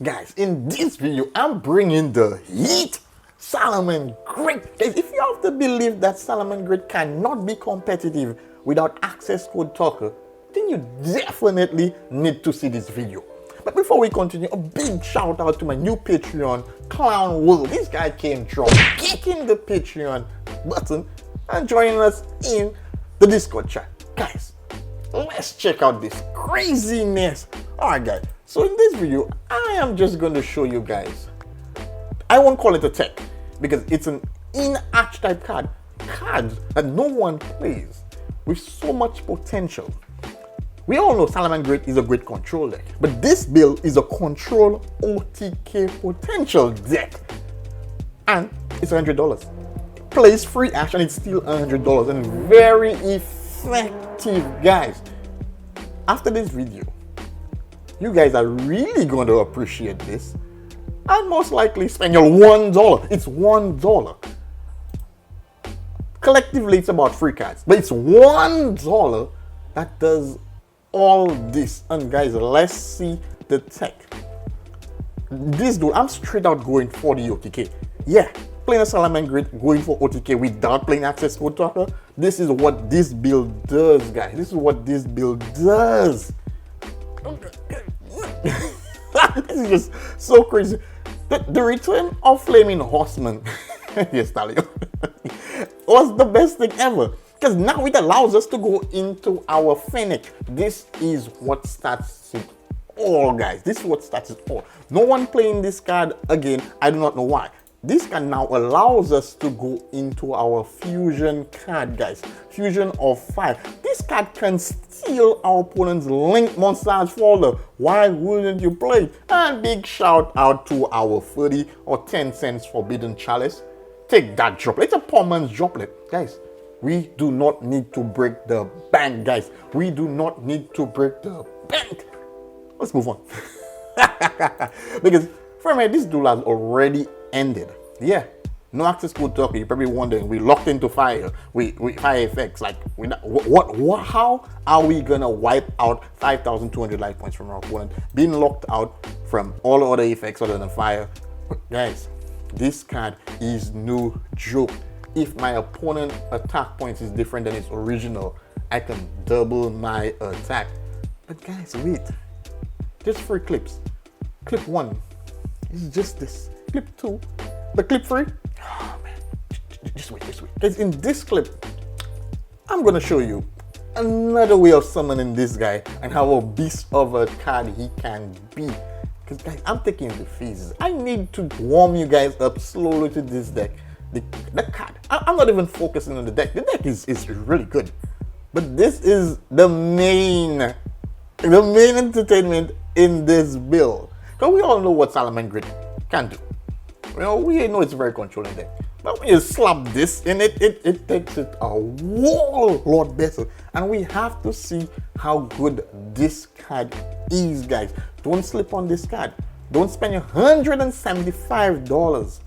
Guys, in this video, I'm bringing the heat. Salamangreat. Guys, if you have to believe that Salamangreat cannot be competitive without access code talker, then you definitely need to see this video. But before we continue, a big shout out to my new Patreon, Clown World. This guy came from kicking the Patreon button and joining us in the Discord chat. Guys, let's check out this craziness. Alright guys, so in this video, I am just going to show you guys, I won't call it a tech, because it's an in-arch type card. Cards that no one plays with so much potential. We all know Salamangreat is a great control deck, but this build is a control OTK potential deck. And it's $100. Plays free ash and it's still $100 and very effective, guys. After this video, you guys are really going to appreciate this and most likely spend your $1. It's $1. Collectively, it's about free cards, but it's $1 that does all this. And guys, let's see the tech. This dude, I'm straight out going for the OTK. Yeah, playing a Salamangreat, going for OTK without playing access code talker. This is what this build does, guys. This is what this build does. This is just so crazy. The return of Flaming Horseman, yes, Talio, was the best thing ever. Because now it allows us to go into our Fennec. This is what starts it all, guys. This is what starts it all. No one playing this card again. I do not know why. This card now allows us to go into our fusion card, guys. Fusion of 5. This card can steal our opponent's link monsters folder. Why wouldn't you play it? And big shout out to our 30 or 10 cents Forbidden Chalice. Take that droplet. It's a poor man's droplet, guys. We do not need to break the bank, guys. We do not need to break the bank. Let's move on. Because for me, this duel has already ended. Yeah, no access code talker. You're probably wondering, we locked into fire. We fire effects. Like, how are we gonna wipe out 5,200 life points from our opponent, being locked out from all other effects other than fire? Guys, this card is no joke. If my opponent attack points is different than its original, I can double my attack. But guys, wait. Just 3 clips. Clip 1 is just this. Clip 2. But clip 3, oh man, just wait. Guys, in this clip, I'm gonna show you another way of summoning this guy and how a beast of a card he can be. Because guys, I'm taking the phases. I need to warm you guys up slowly to this deck. The card, I'm not even focusing on the deck. The deck is really good, but this is the main entertainment in this build. Because we all know what Salamangreat can do. You know, we know it's a very controlling deck, but when you slap this in it, it takes it a whole lot better. And we have to see how good this card is, guys. Don't slip on this card. Don't spend your $175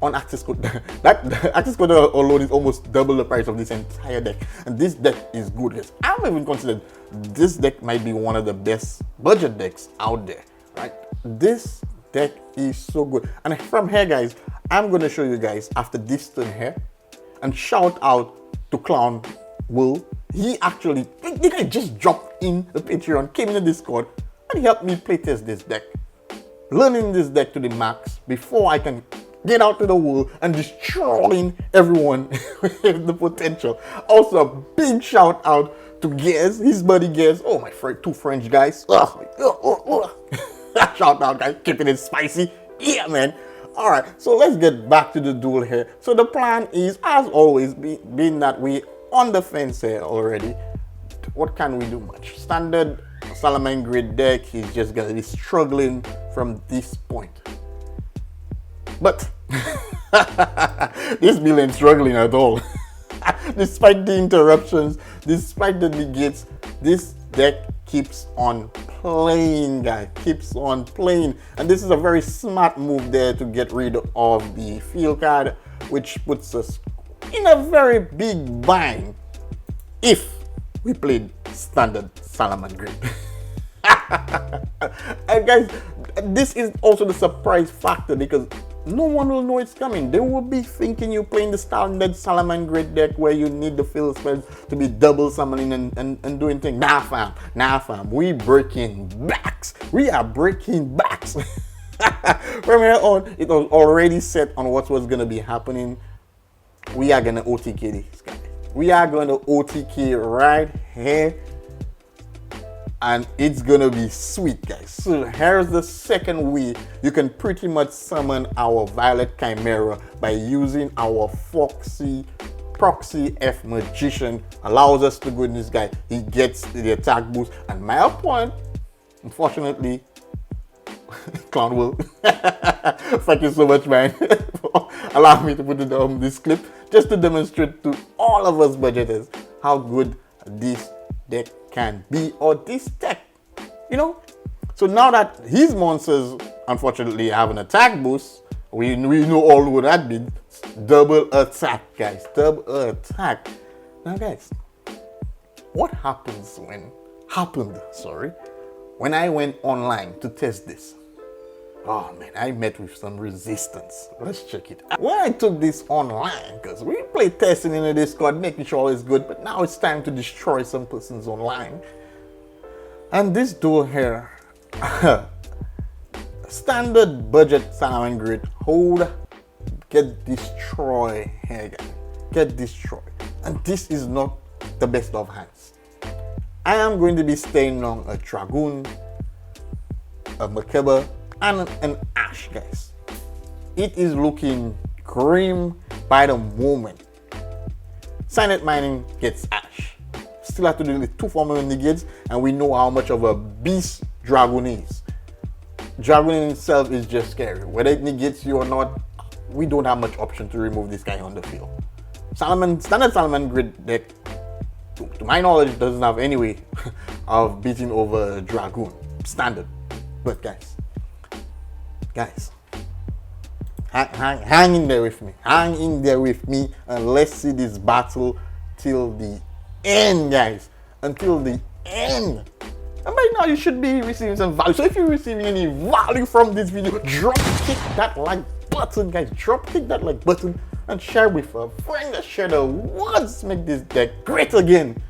on access code. That access code alone is almost double the price of this entire deck. And this deck is good, guys. I'm even considered this deck might be one of the best budget decks out there, right? This deck is so good. And from here, guys, I'm going to show you guys after this turn here. And shout out to Clown Will. He actually, the guy just dropped in the Patreon, came in the Discord, and he helped me playtest this deck. Learning this deck to the max before I can get out to the world and destroying everyone with the potential. Also, a big shout out to Gez, his buddy Gez. Oh, my friend, 2 French guys. Shout out, guys, keeping it spicy. Yeah, man. All right, so let's get back to the duel here. So the plan is, as always, being that we on the fence here already, what can we do much? Standard Salamangreat deck, he's just gonna be struggling from this point. But this build ain't struggling at all. Despite the interruptions, despite the negates, this deck keeps on playing, guys. Keeps on playing. And this is a very smart move there to get rid of the field card, which puts us in a very big bind if we played standard Salamangreat. And guys, this is also the surprise factor because no one will know it's coming. They will be thinking you're playing the standard Salamangreat deck where you need the field spells to be double summoning and doing things. Nah fam, we breaking backs. We are breaking backs. From here on, it was already set on what was gonna be happening. We are gonna OTK this guy. We are gonna OTK right here. And it's gonna be sweet, guys. So here's the second way you can pretty much summon our Violet Chimera by using our Foxy Proxy F Magician. Allows us to go in this guy. He gets the attack boost. And my opponent, unfortunately, Clown Will. Thank you so much, man, for allowing me to put it on this clip just to demonstrate to all of us budgeters how good this deck can be, or this deck, you know. So now that his monsters unfortunately have an attack boost, we know all what that means. Double attack, guys. Double attack. Now guys, what happened when I went online to test this? Oh man, I met with some resistance. Let's check it out. When I took this online, because we play testing in the Discord, making sure all is good, but now it's time to destroy some persons online. And this duo here, standard budget Salamangreat, hold, get destroyed here, guys. Get destroyed. And this is not the best of hands. I am going to be staying on a Dragoon, a Macabre, and an Ash, guys. It is looking grim by the moment. Signet Mining gets Ash. Still have to deal with 2 formula negates, and we know how much of a beast Dragoon is. Dragoon in itself is just scary. Whether it negates you or not, we don't have much option to remove this guy on the field. Standard Salamangreat deck, to my knowledge, doesn't have any way of beating over Dragoon. Standard. But guys, hang in there with me. Hang in there with me, and let's see this battle till the end, guys. Until the end. And by now you should be receiving some value. So if you're receiving any value from this video, drop kick that like button, guys. Drop kick that like button and share with a friend. Let's share the words. Make this deck great again.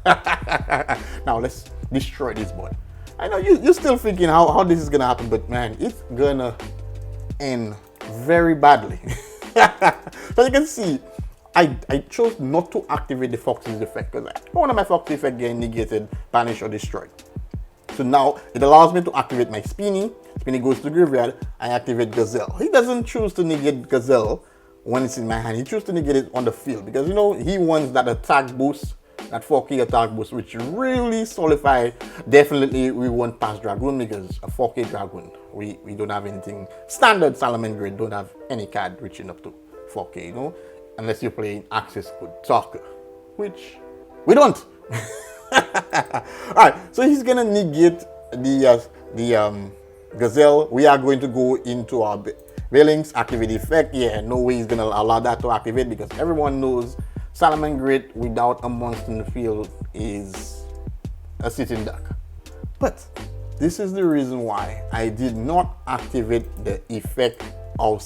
Now let's destroy this boy. I know you're still thinking how this is gonna happen, but man, it's gonna end very badly. So you can see, I chose not to activate the Foxy's effect because one of my Foxy effect getting negated, banished, or destroyed. So now it allows me to activate my Spinny. Spinny goes to the graveyard. I activate Gazelle. He doesn't choose to negate Gazelle when it's in my hand. He chooses to negate it on the field because, you know, he wants that attack boost, that 4K attack boost, which really solidify. Definitely we won't pass Dragoon because a 4K Dragoon, we don't have anything. Standard Salamangreat don't have any card reaching up to 4K, you know, unless you're playing Access Code Soccer, which we don't. Alright, so he's gonna negate the Gazelle. We are going to go into our Veilings activate effect. Yeah, no way he's gonna allow that to activate because everyone knows Salamangreat without a monster in the field is a sitting duck. But this is the reason why I did not activate the effect of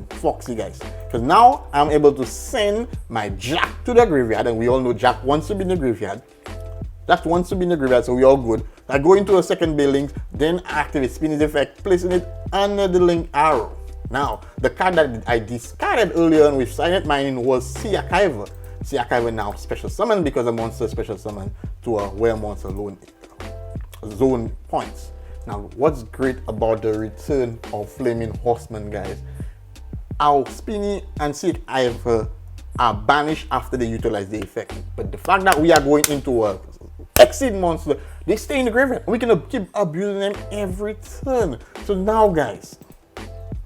Foxy, guys, because now I'm able to send my Jack to the graveyard, and we all know Jack wants to be in the graveyard. Jack wants to be in the graveyard, so we all good. I go into a second building, then activate Spinny's effect, placing it under the link arrow. Now, the card that I discarded earlier on with Signet Mining was Siakiver. Siakiver now special summon because a monster special summon to a where monster zone points. Now, what's great about the return of Flaming Horseman, guys? Our Spinny and Siakiver are banished after they utilize the effect. But the fact that we are going into a Exceed monster, they stay in the graveyard. We can keep abusing them every turn. So now, guys,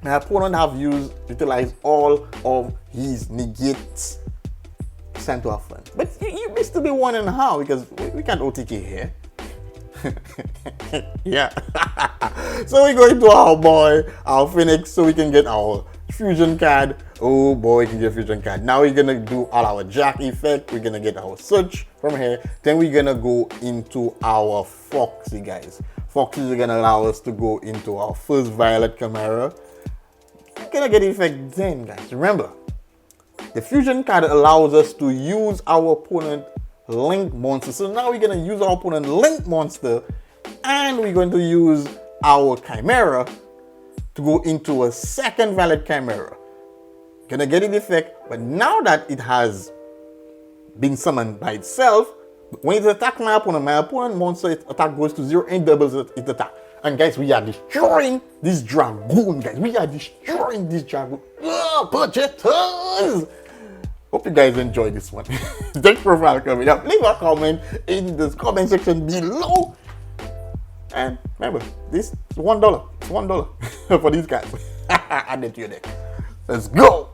my opponent have utilized all of his negates. It's time to have fun. But you may still be wondering how, because we can't OTK here. Yeah. So we go into our boy, our Phoenix, so we can get our fusion card. Oh boy, can get a fusion card. Now we're gonna do all our jack effect. We're gonna get our search from here. Then we're gonna go into our Foxy, guys. Foxy is gonna allow us to go into our first violet camera. We're gonna get effect then, guys. Remember, the fusion card allows us to use our opponent link monster. So now we're gonna use our opponent link monster, and we're going to use our chimera to go into a second valid chimera. Gonna get it effect, but now that it has been summoned by itself, when it attacks my opponent monster, its attack goes to 0 and doubles its attack. And guys, we are destroying this dragoon, guys. We are destroying this dragoon. Purchasers! Hope you guys enjoyed this one. Thanks for coming up. Leave a comment in the comment section below. And remember, this is $1. It's $1 for these guys. Add it to your deck. Let's go.